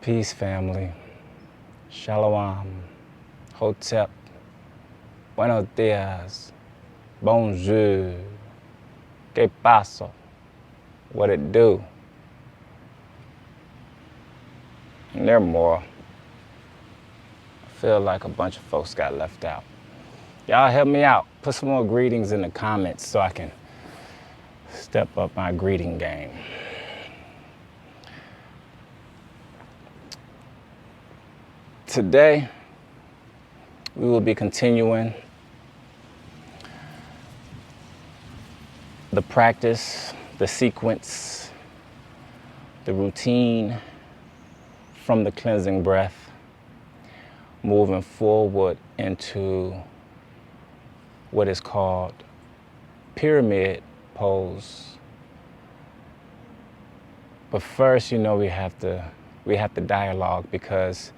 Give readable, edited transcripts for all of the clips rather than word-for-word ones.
Peace, family. Shalom. Hotep. Buenos dias. Bonjour. Que paso? What it do? And there are more. I feel like a bunch of folks got left out. Y'all help me out. Put some more greetings in the comments so I can step up my greeting game. Today, we will be continuing the practice, the sequence, the routine from the cleansing breath, moving forward into what is called pyramid pose. But first, we have to dialogue, because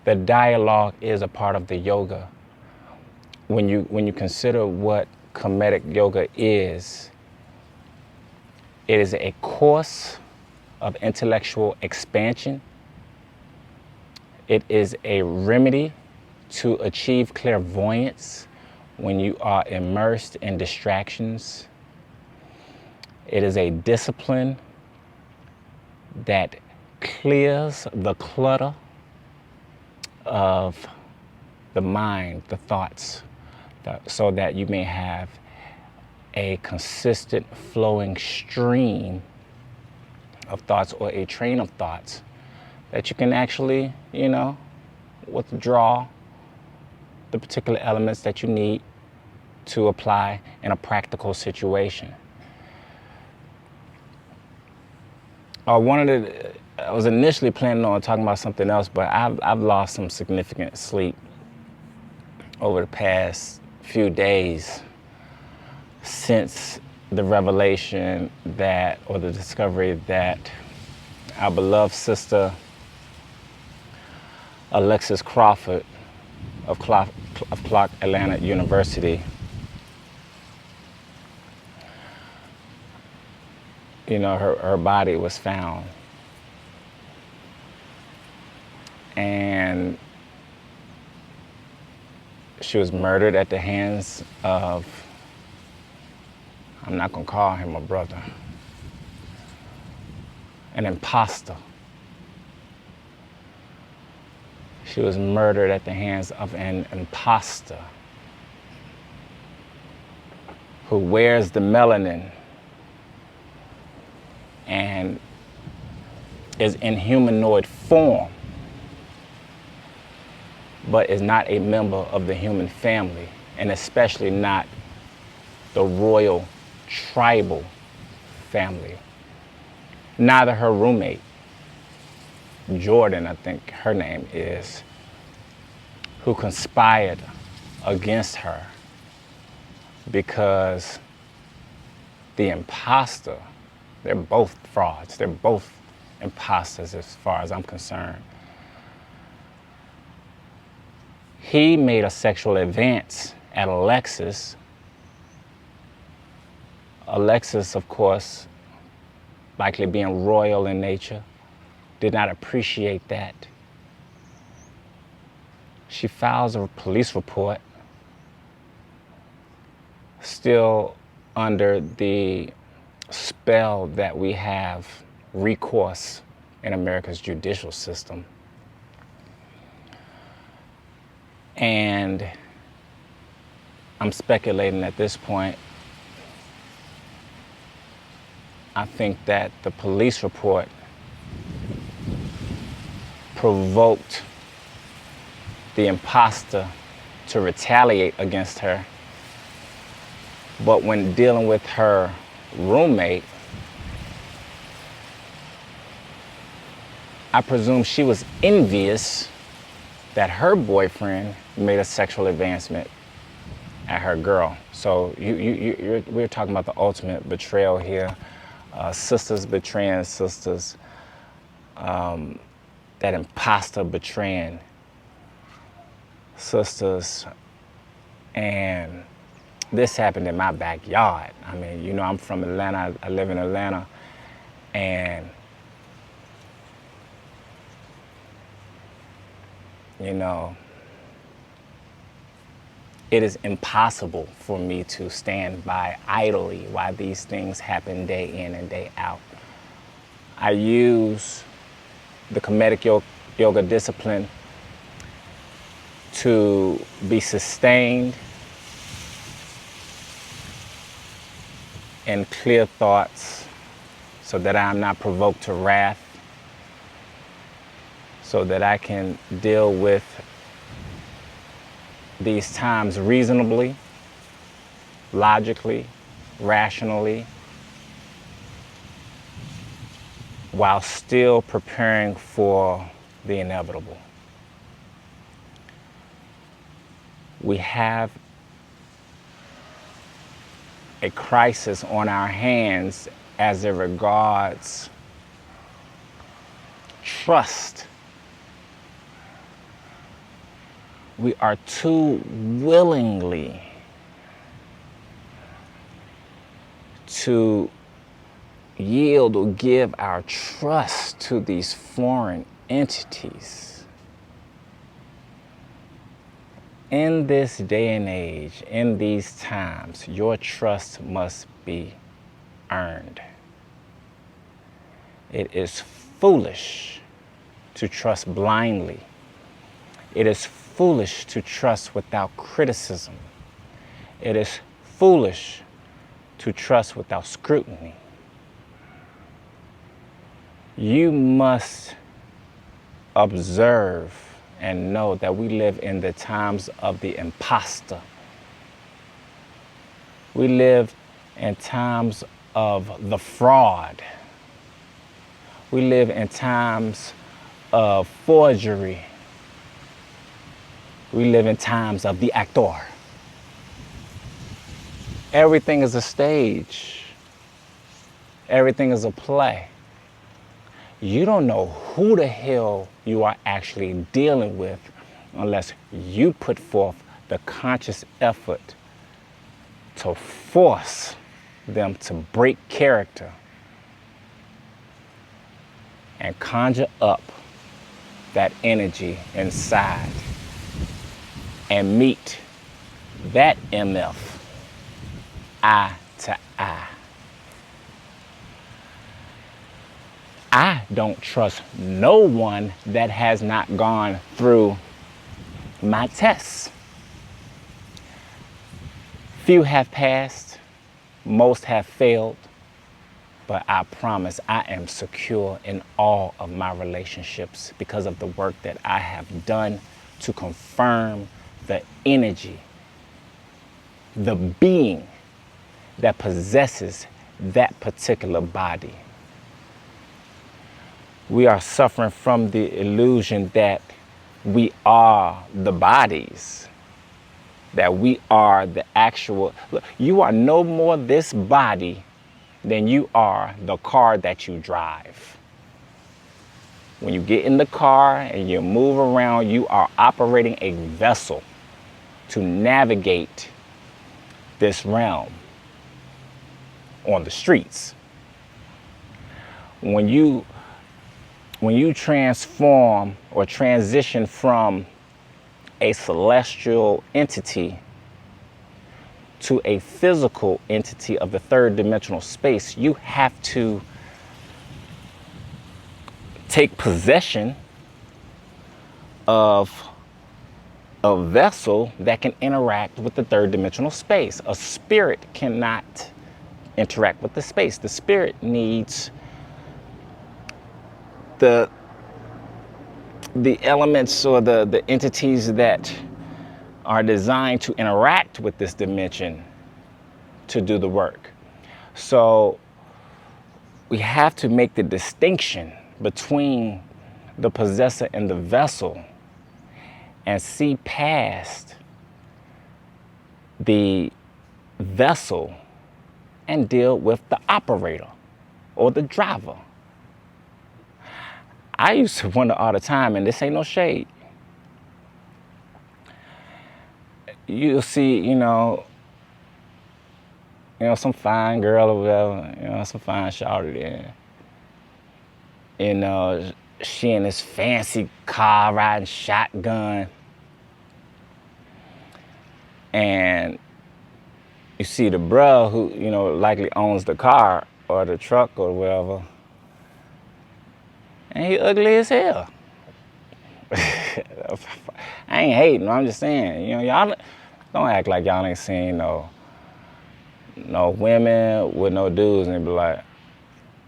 the dialogue is a part of the yoga. When you consider what Kemetic yoga is, it is a course of intellectual expansion. It is a remedy to achieve clairvoyance when you are immersed in distractions. It is a discipline that clears the clutter of the mind, the thoughts, so that you may have a consistent flowing stream of thoughts, or a train of thoughts that you can actually, withdraw the particular elements that you need to apply in a practical situation. I was initially planning on talking about something else, but I've lost some significant sleep over the past few days since the revelation or the discovery that our beloved sister Alexis Crawford of Clark Atlanta University, her body was found. And she was murdered at the hands of, I'm not gonna call him a brother, an imposter. She was murdered at the hands of an imposter who wears the melanin and is in humanoid form, but is not a member of the human family, and especially not the royal tribal family. Neither her roommate, Jordan, I think her name is, who conspired against her, because the imposter, they're both frauds, they're both imposters as far as I'm concerned. He made a sexual advance at Alexis. Alexis, of course, likely being royal in nature, did not appreciate that. She files a police report, still under the spell that we have recourse in America's judicial system. And I'm speculating at this point. I think that the police report provoked the imposter to retaliate against her. But when dealing with her roommate, I presume she was envious that her boyfriend made a sexual advancement at her girl. So we're talking about the ultimate betrayal here. Sisters betraying sisters, that imposter betraying sisters. And this happened in my backyard. I mean, I'm from Atlanta, I live in Atlanta, and you know, it is impossible for me to stand by idly while these things happen day in and day out. I use the Kemetic yoga discipline to be sustained in clear thoughts so that I'm not provoked to wrath, so that I can deal with these times reasonably, logically, rationally, while still preparing for the inevitable. We have a crisis on our hands as it regards trust. We are too willingly to yield or give our trust to these foreign entities. In this day and age, in these times, your trust must be earned. It is foolish to trust blindly. It is foolish to trust without criticism. It is foolish to trust without scrutiny. You must observe and know that we live in the times of the imposter. We live in times of the fraud. We live in times of forgery. We live in times of the actor. Everything is a stage. Everything is a play. You don't know who the hell you are actually dealing with unless you put forth the conscious effort to force them to break character and conjure up that energy inside and meet that MF eye to eye. I don't trust no one that has not gone through my tests. Few have passed, most have failed, but I promise I am secure in all of my relationships because of the work that I have done to confirm the energy, the being that possesses that particular body. We are suffering from the illusion that we are the bodies, that we are the actual. Look, you are no more this body than you are the car that you drive. When you get in the car and you move around, you are operating a vessel to navigate this realm on the streets. When you transform or transition from a celestial entity to a physical entity of the third dimensional space, you have to take possession of a vessel that can interact with the third dimensional space. A spirit cannot interact with the space. The spirit needs the elements or the entities that are designed to interact with this dimension to do the work. So we have to make the distinction between the possessor and the vessel and see past the vessel and deal with the operator or the driver. I used to wonder all the time, and this ain't no shade. You'll see, you know, some fine girl or whatever, some fine shawty there. she in this fancy car riding shotgun. And you see the bruh who, you know, likely owns the car or the truck or whatever. And he ugly as hell. I ain't hating, I'm just saying, you know, y'all don't act like y'all ain't seen no women with no dudes and be like,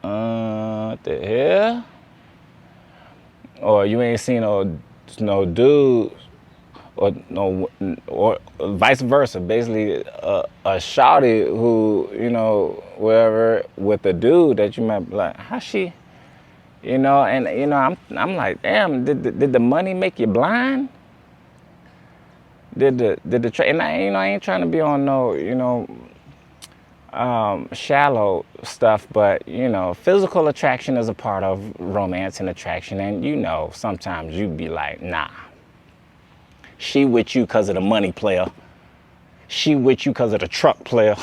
what the hell? Or you ain't seen no dudes or vice versa. Basically, a shawty who, you know, whatever, with a dude that you might be like, how she, you know, and you know, I'm like, damn, did the money make you blind? And I ain't trying to be on no, you know, shallow stuff, but you know, physical attraction is a part of romance and attraction, and you know, sometimes you be like, nah, she with you because of the money player, she with you because of the truck player,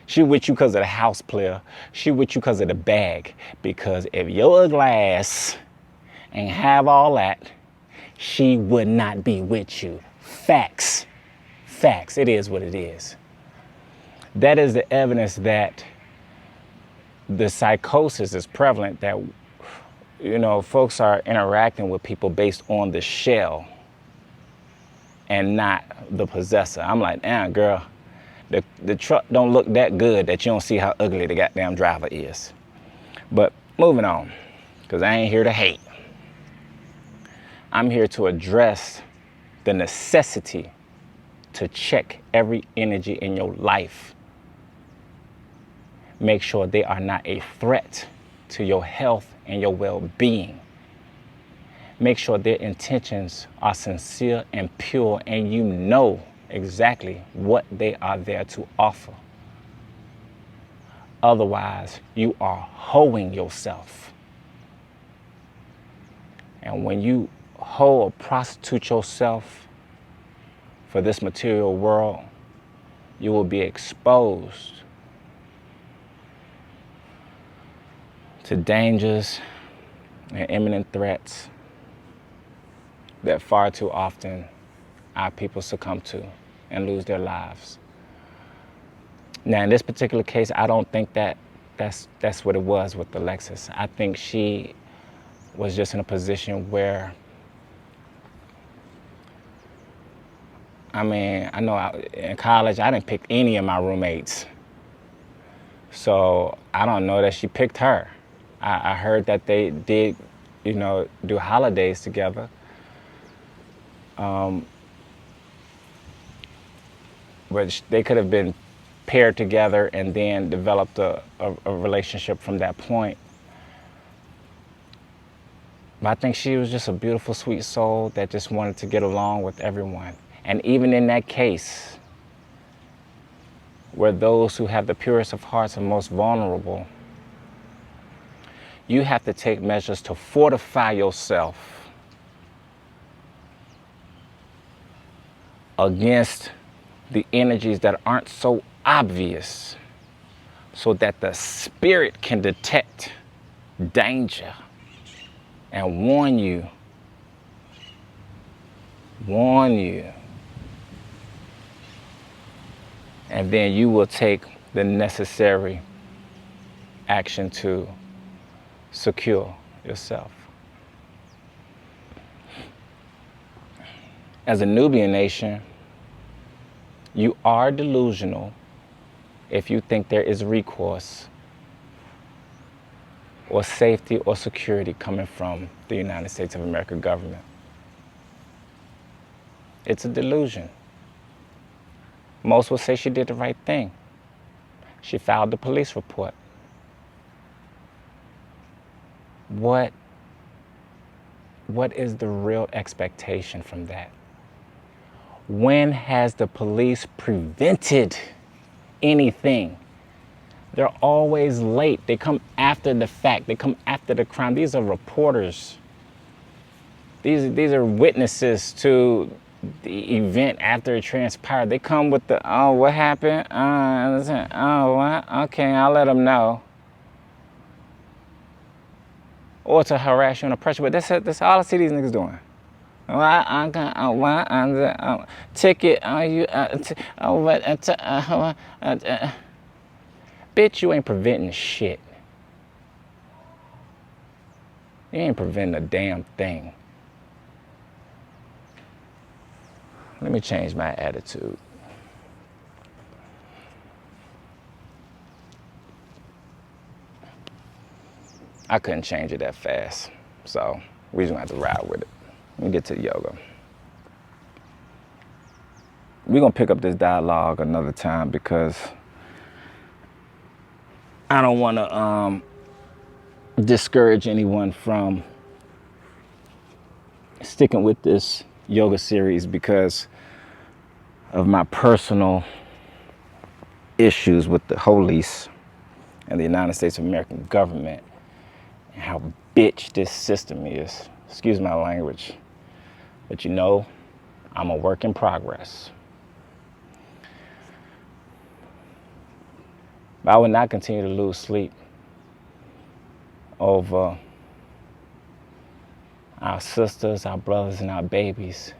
she with you because of the house player, she with you because of the bag. Because if your ugly ass ain't have all that, she would not be with you. Facts. It is what it is. That is the evidence that the psychosis is prevalent, that, you know, folks are interacting with people based on the shell and not the possessor. I'm like, damn, girl, the truck don't look that good that you don't see how ugly the goddamn driver is. But moving on, because I ain't here to hate. I'm here to address the necessity to check every energy in your life. Make sure they are not a threat to your health and your well-being. Make sure their intentions are sincere and pure, and you know exactly what they are there to offer. Otherwise, you are hoeing yourself. And when you hoe or prostitute yourself for this material world, you will be exposed to dangers and imminent threats that far too often our people succumb to and lose their lives. Now, in this particular case, I don't think that's what it was with Alexis. I think she was just in a position where, I mean, I know in college, I didn't pick any of my roommates. So I don't know that she picked her. I heard that they did, you know, do holidays together. But they could have been paired together and then developed a relationship from that point. But I think she was just a beautiful, sweet soul that just wanted to get along with everyone. And even in that case, where those who have the purest of hearts are most vulnerable, you have to take measures to fortify yourself against the energies that aren't so obvious, so that the spirit can detect danger and warn you. And then you will take the necessary action to secure yourself. As a Nubian nation, you are delusional if you think there is recourse or safety or security coming from the United States of America government. It's a delusion. Most will say she did the right thing. She filed the police report. What is the real expectation from that? When has the police prevented anything? They're always late. They come after the fact. They come after the crime. These are reporters. These are witnesses to the event after it transpired. They come with the, oh, what happened? Oh, what? Okay, I'll let them know. or to harass you and oppress you. But that's all I see these niggas doing. Ticket on you. Bitch, you ain't preventing shit. You ain't preventing a damn thing. Let me change my attitude. I couldn't change it that fast, so we just gonna have to ride with it. Let me get to the yoga. We're gonna pick up this dialogue another time because I don't wanna discourage anyone from sticking with this yoga series because of my personal issues with the police and the United States of American government and how bitch this system is. Excuse my language, but you know, I'm a work in progress. But I would not continue to lose sleep over our sisters, our brothers, and our babies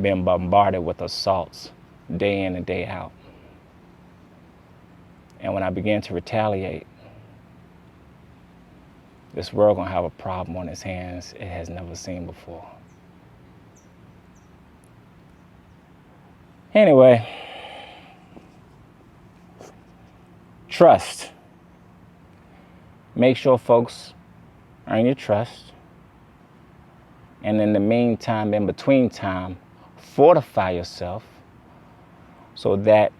being bombarded with assaults day in and day out. And when I begin to retaliate, this world gonna have a problem on its hands it has never seen before. Anyway, trust. Make sure folks earn your trust. And in the meantime, in between time, fortify yourself so that,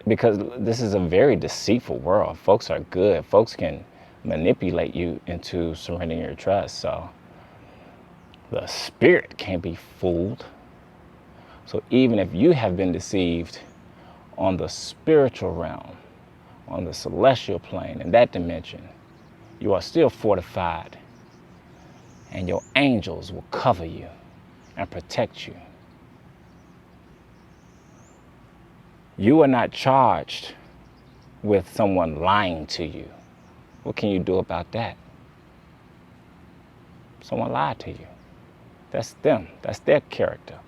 because this is a very deceitful world. Folks are good. Folks can manipulate you into surrendering your trust. So the spirit can't be fooled. So even if you have been deceived on the spiritual realm, on the celestial plane, in that dimension, you are still fortified, and your angels will cover you and protect you. You are not charged with someone lying to you. What can you do about that? Someone lied to you. That's them. That's their character.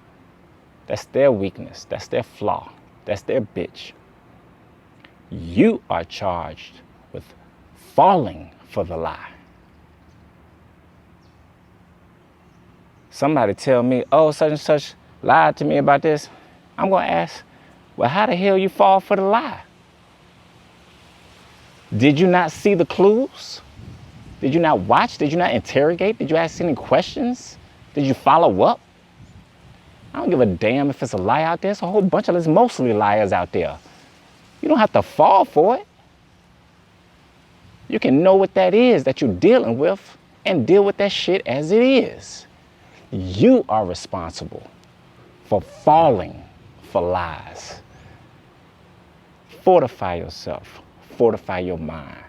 That's their weakness. That's their flaw. That's their bitch. You are charged with falling for the lie. Somebody tell me, oh, such and such lied to me about this. I'm going to ask, well, how the hell you fall for the lie? Did you not see the clues? Did you not watch? Did you not interrogate? Did you ask any questions? Did you follow up? I don't give a damn if it's a lie out there. It's a whole bunch of us mostly liars out there. You don't have to fall for it. You can know what that is that you're dealing with and deal with that shit as it is. You are responsible for falling for lies. Fortify yourself. Fortify your mind.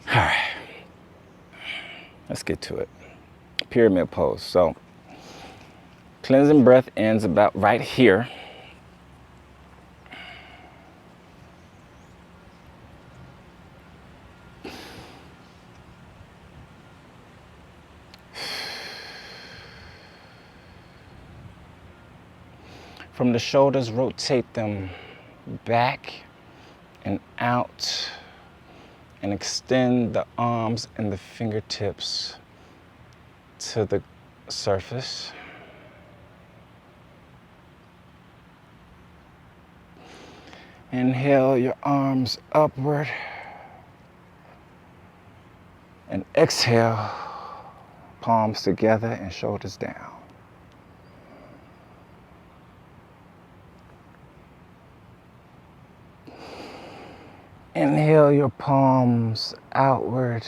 All right. Let's get to it. Pyramid pose. So, cleansing breath ends about right here. From the shoulders, rotate them back and out, and extend the arms and the fingertips to the surface. Inhale your arms upward, and exhale, palms together and shoulders down. Inhale your palms outward,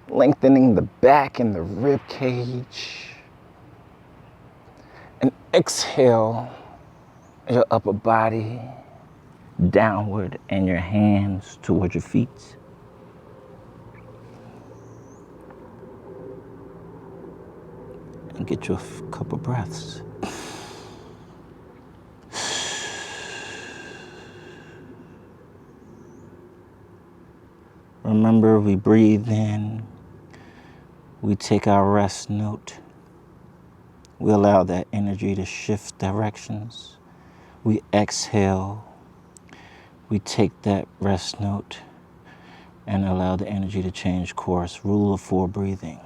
lengthening the back and the rib cage. And exhale your upper body downward and your hands toward your feet. And get your couple breaths. Remember, we breathe in, we take our rest note, we allow that energy to shift directions. We exhale, we take that rest note and allow the energy to change course. Rule of 4 breathing.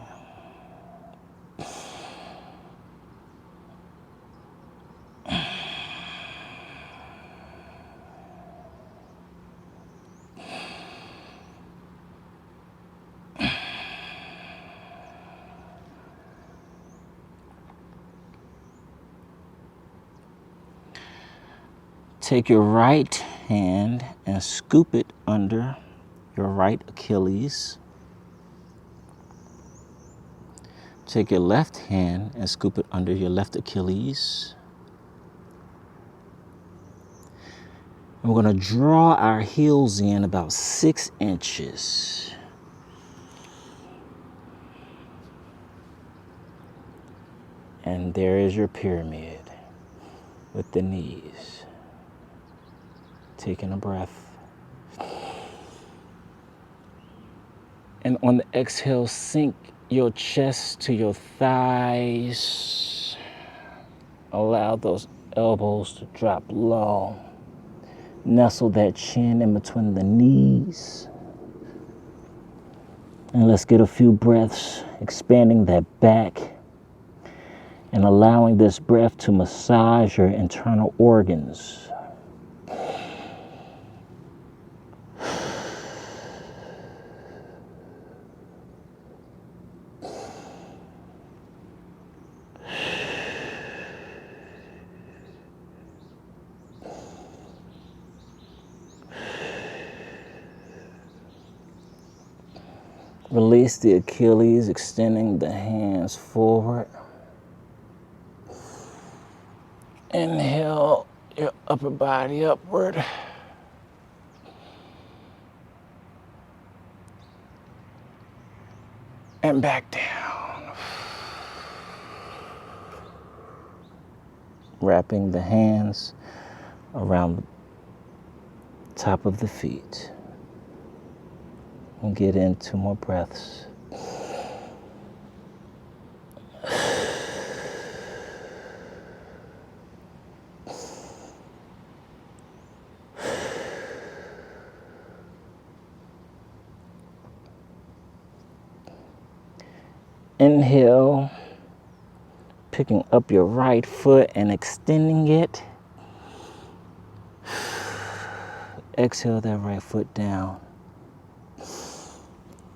Take your right hand and scoop it under your right Achilles. Take your left hand and scoop it under your left Achilles. And we're going to draw our heels in about 6 inches. And there is your pyramid with the knees. Taking a breath. And on the exhale, sink your chest to your thighs. Allow those elbows to drop low. Nestle that chin in between the knees. And let's get a few breaths, expanding that back and allowing this breath to massage your internal organs. Release the Achilles, extending the hands forward. Inhale your upper body upward. And back down. Wrapping the hands around the top of the feet. And get in 2 more breaths. Inhale, picking up your right foot and extending it. Exhale that right foot down.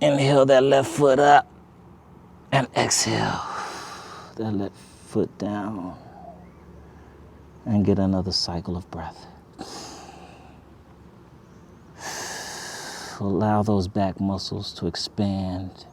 Inhale that left foot up and exhale that left foot down. And get another cycle of breath. Allow those back muscles to expand.